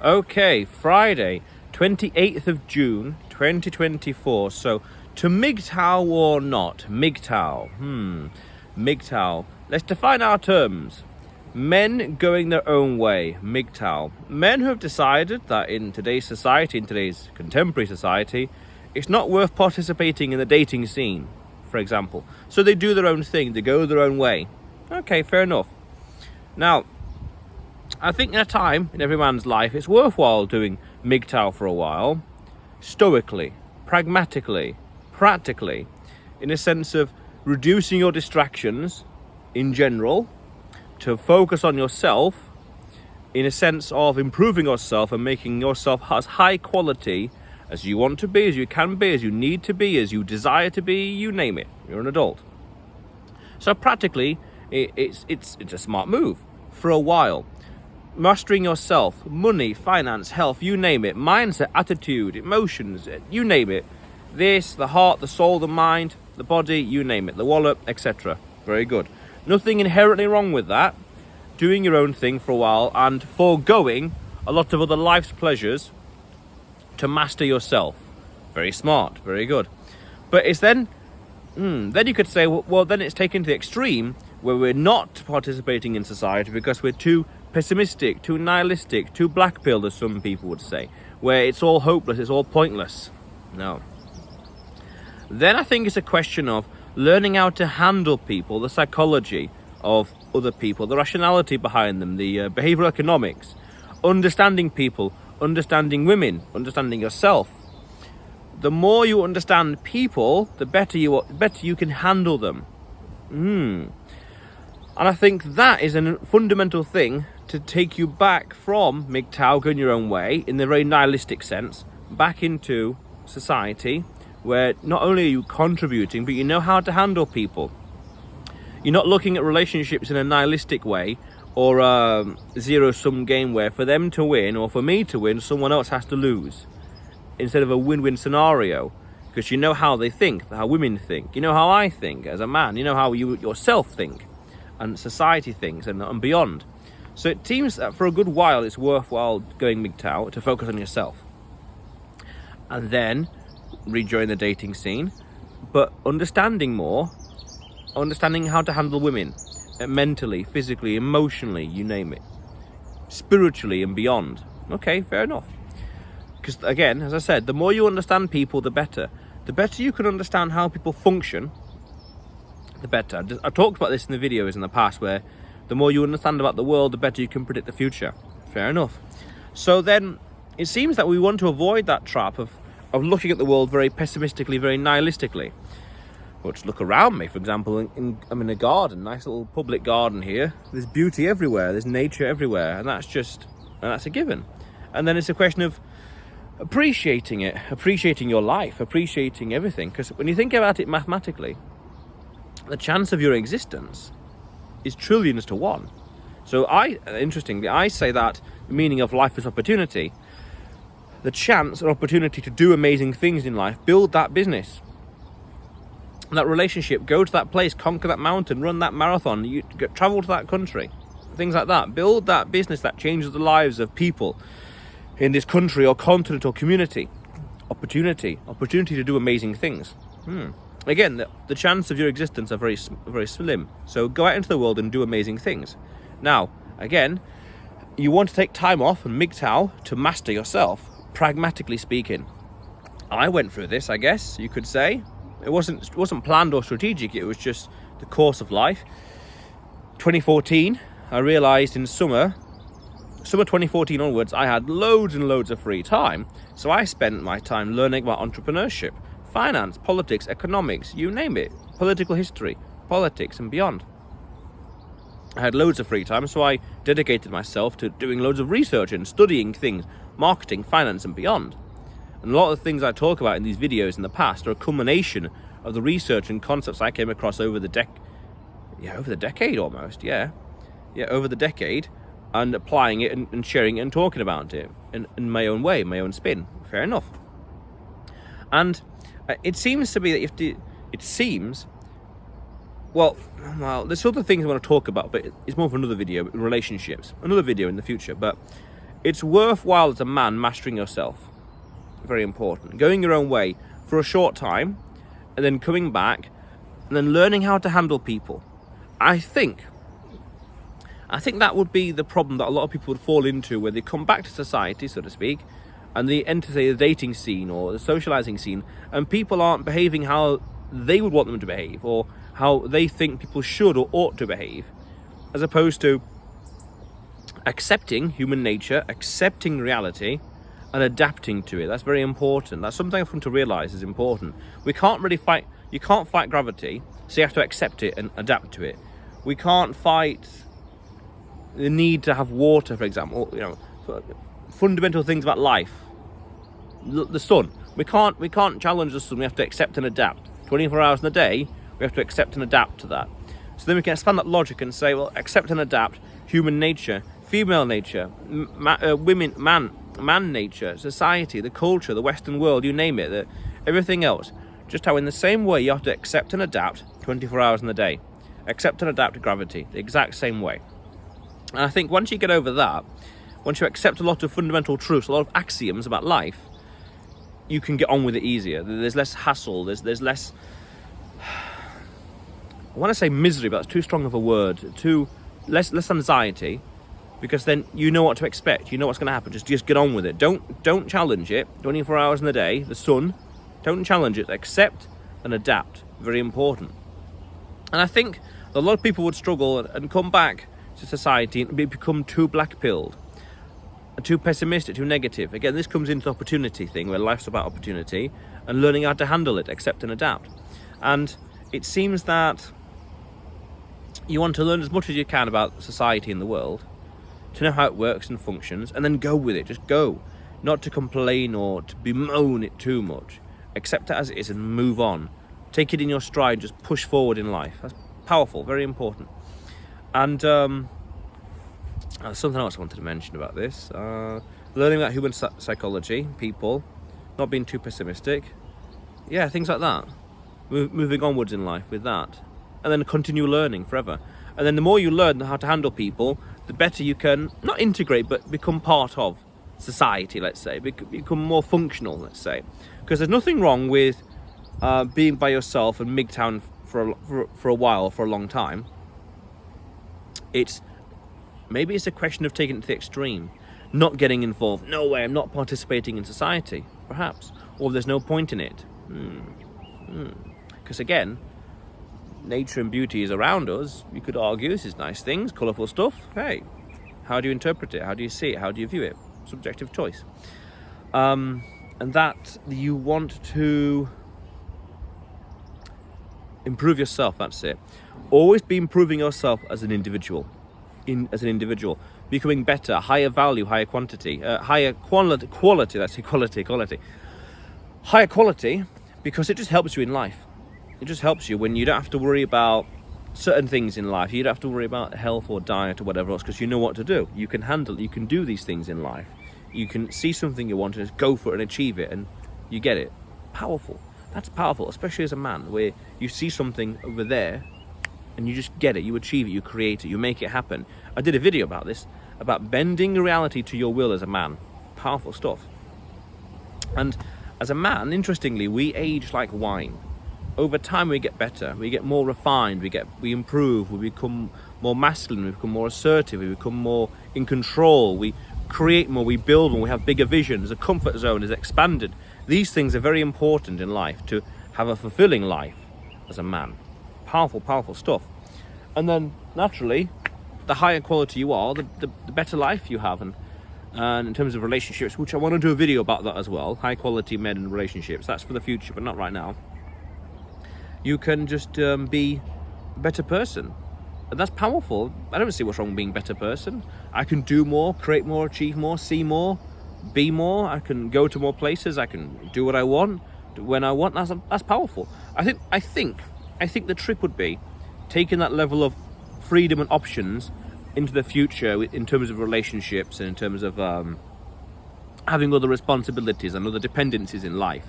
Okay, Friday, 28th of June, 2024. So, to MGTOW or not? MGTOW. MGTOW. Let's define our terms. Men going their own way. MGTOW. Men who have decided that in today's society, in today's contemporary society, it's not worth participating in the dating scene, for example. So they do their own thing. They go their own way. Okay, fair enough. Now, I think in a time in every man's life, it's worthwhile doing MGTOW for a while, stoically, pragmatically, practically, in a sense of reducing your distractions in general, to focus on yourself, in a sense of improving yourself and making yourself as high quality as you want to be, as you can be, as you need to be, as you desire to be, you name it. You're an adult. So practically, it's a smart move for a while. Mastering yourself, money, finance, health, you name it, mindset, attitude, emotions, you name it. This, the heart, the soul, the mind, the body, you name it, the wallet, etc. Very good. Nothing inherently wrong with that. Doing your own thing for a while and foregoing a lot of other life's pleasures to master yourself. Very smart, very good. But it's then you could say, well, then it's taken to the extreme where we're not participating in society because we're too pessimistic, too nihilistic, too black-pilled, as some people would say, where it's all hopeless, it's all pointless. No. Then I think it's a question of learning how to handle people, the psychology of other people, the rationality behind them, the behavioral economics, understanding people, understanding women, understanding yourself. The more you understand people, the better you can handle them. And I think that is a fundamental thing to take you back from MGTOW, going your own way, in the very nihilistic sense, back into society, where not only are you contributing, but you know how to handle people. You're not looking at relationships in a nihilistic way, or a zero-sum game where for them to win, or for me to win, someone else has to lose, instead of a win-win scenario. Because you know how they think, how women think. You know how I think as a man. You know how you yourself think, and society thinks, and beyond. So it seems that for a good while it's worthwhile going MGTOW to focus on yourself. And then rejoin the dating scene, but understanding how to handle women, mentally, physically, emotionally, you name it, spiritually and beyond. Okay, fair enough. Because again, as I said, the more you understand people, the better. The better you can understand how people function, the better. I've talked about this in the videos in the past, where the more you understand about the world, the better you can predict the future. Fair enough. So then, it seems that we want to avoid that trap of looking at the world very pessimistically, very nihilistically. Well, just look around me, for example, I'm in a garden, nice little public garden here. There's beauty everywhere, there's nature everywhere, and that's a given. And then it's a question of appreciating it, appreciating your life, appreciating everything. Because when you think about it mathematically, the chance of your existence is trillions to one. So interestingly, I say that the meaning of life is opportunity. The chance or opportunity to do amazing things in life, build that business, that relationship, go to that place, conquer that mountain, run that marathon, travel to that country, things like that. Build that business that changes the lives of people in this country or continent or community. Opportunity to do amazing things. Again, the chance of your existence are very, very slim. So go out into the world and do amazing things. Now, again, you want to take time off and MGTOW to master yourself, pragmatically speaking. I went through this, I guess you could say. It wasn't planned or strategic. It was just the course of life. 2014, I realized in summer 2014 onwards, I had loads and loads of free time. So I spent my time learning about entrepreneurship, finance, politics, economics, you name it, political history, politics and beyond. I had loads of free time, so I dedicated myself to doing loads of research and studying things, marketing, finance and beyond. And a lot of the things I talk about in these videos in the past are a culmination of the research and concepts I came across over the decade almost, over the decade, and applying it and sharing it and talking about it in my own way, my own spin. Fair enough. And it seems to be that you have to, well, there's other things I want to talk about, but it's more of another video, relationships, another video in the future. But It's worthwhile as a man mastering yourself. Very important. Going your own way for a short time, and then coming back, and then learning how to handle people. I think that would be the problem that a lot of people would fall into, where they come back to society, so to speak, and they enter, say, the dating scene or the socializing scene, and people aren't behaving how they would want them to behave, or how they think people should or ought to behave, as opposed to accepting human nature, accepting reality, and adapting to it. That's very important. That's something I've come to realize is important. We can't really fight, you can't fight gravity, so you have to accept it and adapt to it. We can't fight the need to have water, for example, you know, fundamental things about life. The sun. We can't challenge the sun, we have to accept and adapt. 24 hours in a day, we have to accept and adapt to that. So then we can expand that logic and say, well, accept and adapt human nature, female nature, man nature, society, the culture, the Western world, you name it, everything else. Just how in the same way you have to accept and adapt 24 hours in the day. Accept and adapt to gravity, the exact same way. And I think once you get over that, once you accept a lot of fundamental truths, a lot of axioms about life, you can get on with it easier. There's less hassle, there's less, I want to say misery, but that's too strong of a word, less anxiety, because then you know what to expect, you know what's going to happen, just get on with it. Don't challenge it, 24 hours in the day, the sun, don't challenge it, accept and adapt, very important. And I think a lot of people would struggle and come back to society and become too black-pilled, too pessimistic, too negative. Again, this comes into the opportunity thing, where life's about opportunity and learning how to handle it, accept and adapt. And it seems that you want to learn as much as you can about society and the world, to know how it works and functions, and then go with it, just go. Not to complain or to bemoan it too much. Accept it as it is and move on. Take it in your stride, just push forward in life. That's powerful, very important. And something else I wanted to mention about this. Learning about human psychology, people, not being too pessimistic. Yeah, things like that. Moving onwards in life with that. And then continue learning forever. And then the more you learn how to handle people, the better you can, not integrate, but become part of society, let's say. Become more functional, let's say. Because there's nothing wrong with being by yourself in MGTOW for a while, for a long time. Maybe it's a question of taking it to the extreme, not getting involved. No way, I'm not participating in society, perhaps. Or there's no point in it. Because again, nature and beauty is around us. You could argue this is nice things, colourful stuff. Hey, how do you interpret it? How do you see it? How do you view it? Subjective choice. And that you want to improve yourself, that's it. Always be improving yourself as an individual. Becoming better, higher value, higher quantity, higher quality, let's say quality. Higher quality, because it just helps you in life. It just helps you when you don't have to worry about certain things in life. You don't have to worry about health or diet or whatever else, because you know what to do. You can handle it, you can do these things in life. You can see something you want and just go for it and achieve it, and you get it. Powerful. That's powerful, especially as a man, where you see something over there and you just get it, you achieve it, you create it, you make it happen. I did a video about this, about bending reality to your will as a man. Powerful stuff. And as a man, interestingly, we age like wine. Over time we get better, we get more refined, we improve, we become more masculine, we become more assertive, we become more in control, we create more, we build more, we have bigger visions, the comfort zone is expanded. These things are very important in life, to have a fulfilling life as a man. Powerful stuff. And then naturally, the higher quality you are, the better life you have. And in terms of relationships, which I want to do a video about that as well, high quality men and relationships, that's for the future, but not right now. You can just be a better person. And that's powerful. I don't see what's wrong with being a better person. I can do more, create more, achieve more, see more, be more. I can go to more places. I can do what I want, when I want. That's powerful. I think the trick would be taking that level of freedom and options into the future in terms of relationships and in terms of having other responsibilities and other dependencies in life.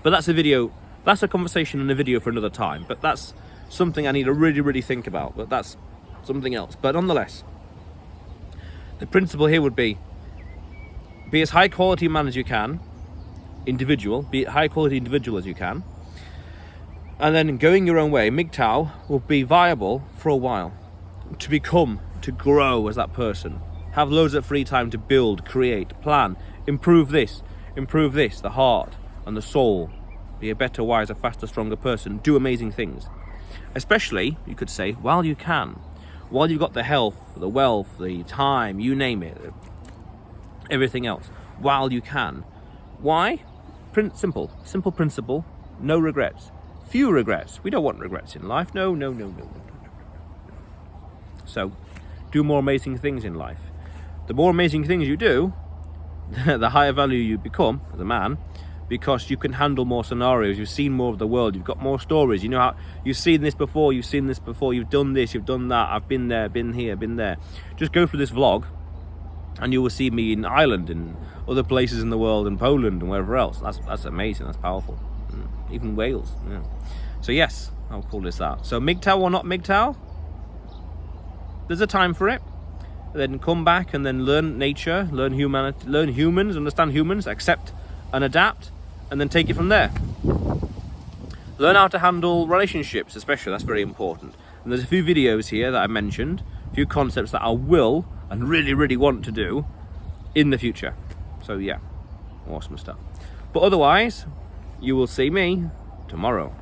But that's a conversation and a video for another time. But that's something I need to really think about. But that's something else. But nonetheless, the principle here would be Be as high quality man as you can, individual, be high quality individual as you can, and then going your own way, MGTOW will be viable for a while. To grow as that person. Have loads of free time to build, create, plan, improve this, the heart and the soul. Be a better, wiser, faster, stronger person. Do amazing things. Especially, you could say, while you can. While you've got the health, the wealth, the time, you name it. Everything else. While you can. Why? Simple principle. No regrets. Few regrets. We don't want regrets in life. No. So, do more amazing things in life. The more amazing things you do, the higher value you become as a man, because you can handle more scenarios. You've seen more of the world. You've got more stories. You know how you've seen this before. You've done this. You've done that. I've been there, been here, been there. Just go through this vlog, and you will see me in Ireland and other places in the world, in Poland and wherever else. That's amazing. That's powerful. Even Wales. Yeah. So yes, how cool is that? So MGTOW or not MGTOW? There's a time for it. Then come back and then learn nature, learn humanity, learn humans, understand humans, accept and adapt, and then take it from there. Learn how to handle relationships, especially. That's very important. And there's a few videos here that I mentioned, a few concepts that I will and really want to do in the future. So yeah, awesome stuff. But otherwise, you will see me tomorrow.